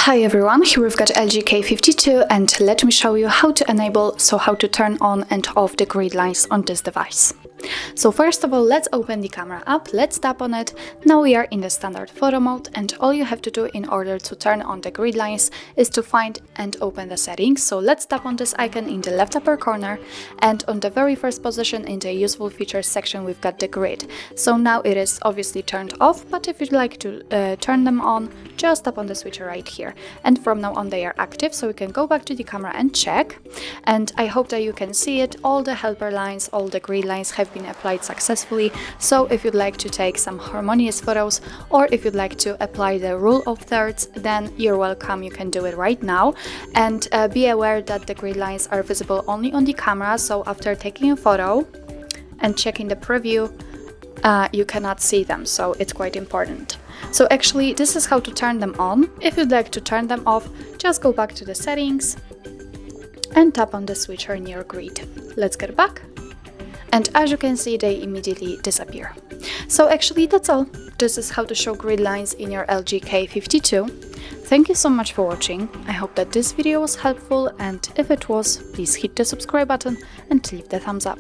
Hi everyone, here we've got LG K52 and let me show you how to enable, so how to turn on and off the grid lines on this device. So first of all, let's open the camera app, let's tap on it. Now we are in the standard photo mode and all you have to do in order to turn on the grid lines is to find and open the settings. So let's tap on this icon in the left upper corner and on the very first position in the useful features section we've got the grid. So now it is obviously turned off, but if you'd like to turn them on, just tap on the switcher right here. And from now on they are active, so we can go back to the camera and check. And I hope that you can see it, all the helper lines, all the grid lines have been applied successfully. So if you'd like to take some harmonious photos or if you'd like to apply the rule of thirds, then you're welcome, you can do it right now. And be aware that the grid lines are visible only on the camera, so after taking a photo and checking the preview, you cannot see them, so it's quite important. So actually this is how to turn them on. If you'd like to turn them off, just go back to the settings and tap on the switcher near grid. Let's get back. And as you can see, they immediately disappear. So actually that's all. This is how to show grid lines in your LG K52. Thank you so much for watching. I hope that this video was helpful, and if it was, please hit the subscribe button and leave the thumbs up.